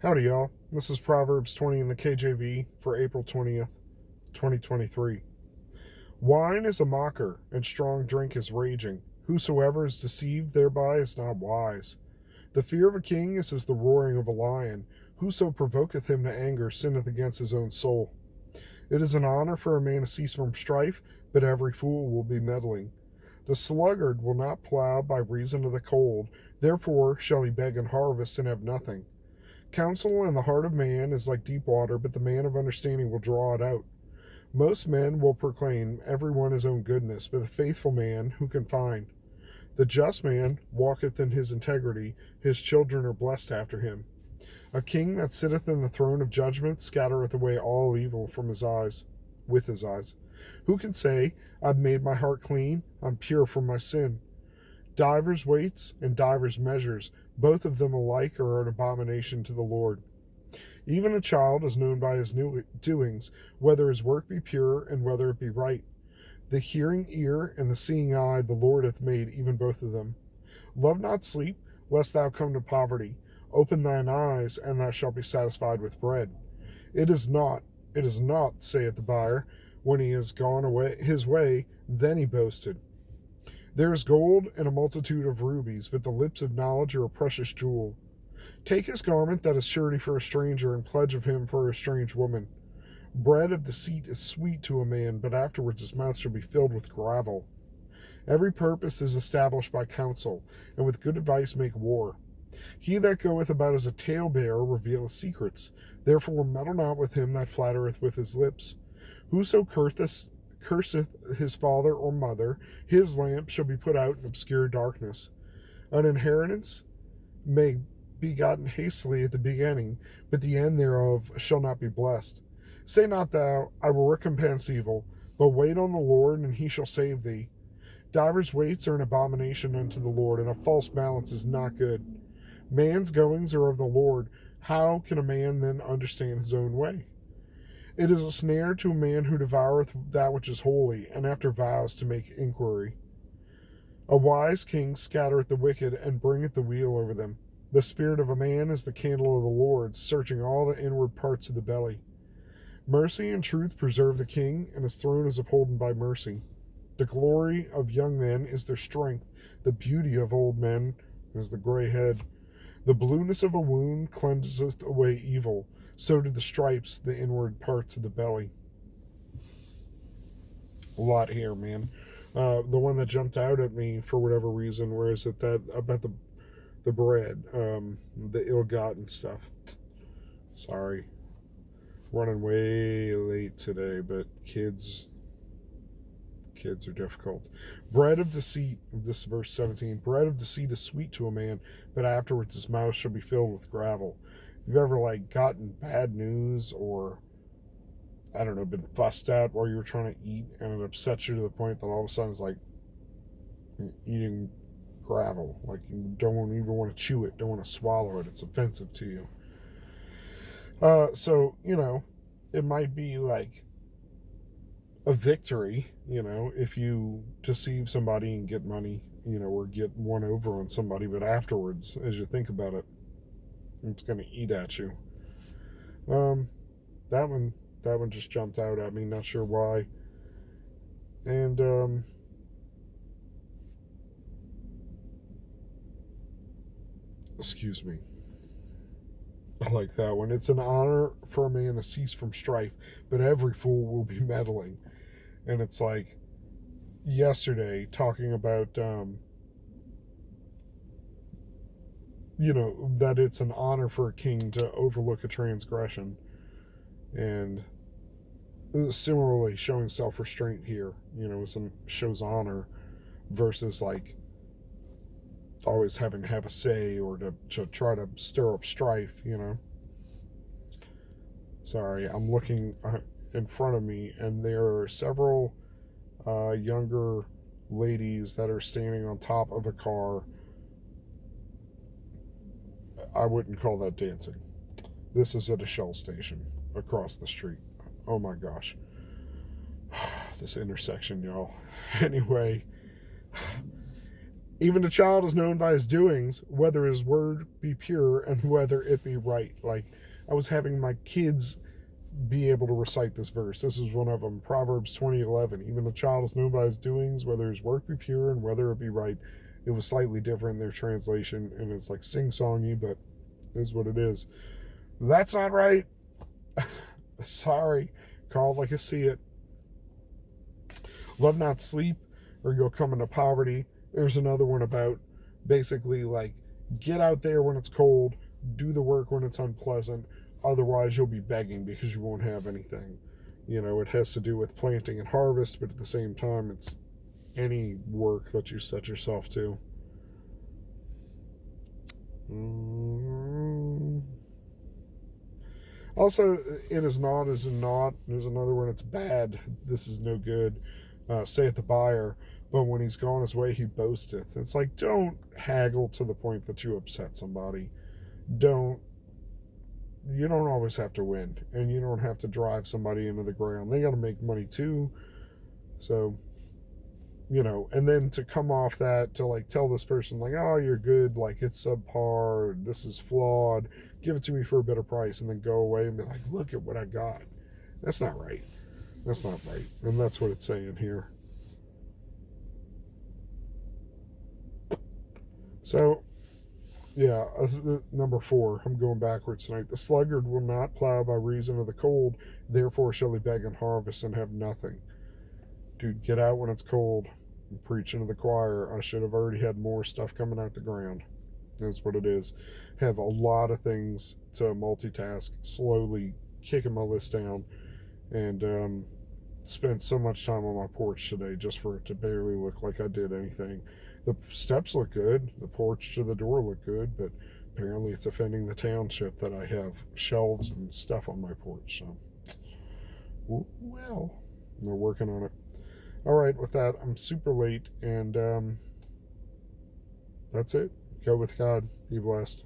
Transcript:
Howdy, y'all. This is Proverbs 20 in the KJV for April 20th, 2023. Wine is a mocker, and strong drink is raging. Whosoever is deceived thereby is not wise. The fear of a king is as the roaring of a lion. Whoso provoketh him to anger sinneth against his own soul. It is an honor for a man to cease from strife, but every fool will be meddling. The sluggard will not plow by reason of the cold, therefore shall he beg and harvest and have nothing. Counsel in the heart of man is like deep water, but the man of understanding will draw it out. Most men will proclaim every one his own goodness, but the faithful man who can find? The just man walketh in his integrity, his children are blessed after him. A king that sitteth in the throne of judgment scattereth away all evil from his eyes, with his eyes. Who can say, I've made my heart clean, I'm pure from my sin? Divers weights and divers measures, both of them alike are an abomination to the Lord. Even a child is known by his doings, whether his work be pure and whether it be right. The hearing ear and the seeing eye the Lord hath made, even both of them. Love not sleep, lest thou come to poverty. Open thine eyes, and thou shalt be satisfied with bread. It is not, saith the buyer. When he is gone away his way, then he boasted. There is gold and a multitude of rubies, but the lips of knowledge are a precious jewel. Take his garment that is surety for a stranger, and pledge of him for a strange woman. Bread of deceit is sweet to a man, but afterwards his mouth shall be filled with gravel. Every purpose is established by counsel, and with good advice make war. He that goeth about as a talebearer revealeth secrets. Therefore meddle not with him that flattereth with his lips. Whoso curseth his father or mother, his lamp shall be put out in obscure darkness. An inheritance may be gotten hastily at the beginning, but the end thereof shall not be blessed. Say not thou, I will recompense evil, but wait on the Lord, and he shall save thee. Divers weights are an abomination unto the Lord, and a false balance is not good. Man's goings are of the Lord. How can a man then understand his own way? It is a snare to a man who devoureth that which is holy, and after vows to make inquiry. A wise king scattereth the wicked, and bringeth the weal over them. The spirit of a man is the candle of the Lord, searching all the inward parts of the belly. Mercy and truth preserve the king, and his throne is upholden by mercy. The glory of young men is their strength. The beauty of old men is the gray head. The blueness of a wound cleanseth away evil. So do the stripes the inward parts of the belly. A lot here, man. The one that jumped out at me for whatever reason, where is it that about the bread, the ill-gotten stuff. Sorry, running way late today, but kids are difficult. Bread of deceit, this is verse 17. Bread of deceit is sweet to a man, but afterwards his mouth shall be filled with gravel. If you've ever gotten bad news, or I don't know, been fussed at while you were trying to eat, and it upsets you to the point that all of a sudden it's like eating gravel. Like you don't even want to chew it, don't want to swallow it. It's offensive to you. So, it might be like a victory, if you deceive somebody and get money, or get one over on somebody, but afterwards, as you think about it, it's going to eat at you. That one just jumped out at me, not sure why. And, excuse me. I like that one. It's an honor for a man to cease from strife, but every fool will be meddling. And it's like yesterday talking about, that it's an honor for a king to overlook a transgression. And similarly, showing self-restraint here, shows honor versus always having to have a say or to try to stir up strife, Sorry, I'm looking in front of me, and there are several younger ladies that are standing on top of a car. I wouldn't call that dancing. This is at a Shell station across the street. Oh my gosh. This intersection, y'all. Anyway, Even the child is known by his doings, whether his word be pure and whether it be right. Like, I was having my kids be able to recite this verse. This is one of them, Proverbs 20:11. Even the child is known by his doings, whether his work be pure and whether it be right. It was slightly different in their translation, and it's like sing-songy, but it is what it is. That's not right. Sorry. Call it like I see it. Love not sleep, or you'll come into poverty. There's another one about basically like get out there when it's cold, do the work when it's unpleasant, otherwise you'll be begging because you won't have anything. You know, it has to do with planting and harvest, but at the same time it's any work that you set yourself to. Also, it is not as in not. There's another one, it's bad. This is no good. Saith the buyer, but when he's gone his way, he boasteth. It's like, don't haggle to the point that you upset somebody. You don't always have to win, and you don't have to drive somebody into the ground. They got to make money too. So, you know, and then to come off that to like tell this person like, oh, you're good, like it's subpar, this is flawed, give it to me for a better price, and then go away and be like, look at what I got. That's not right. That's not right. And that's what it's saying here. So, yeah, number 4, I'm going backwards tonight. The sluggard will not plow by reason of the cold, therefore shall he beg and harvest and have nothing. Dude, get out when it's cold. I'm preaching to the choir. I should have already had more stuff coming out the ground. That's what it is. Have a lot of things to multitask, slowly kicking my list down, and spent so much time on my porch today just for it to barely look like I did anything. The steps look good. The porch to the door look good, but apparently it's offending the township that I have shelves and stuff on my porch. So, well, they're working on it. All right, with that, I'm super late, and that's it. Go with God. Be blessed.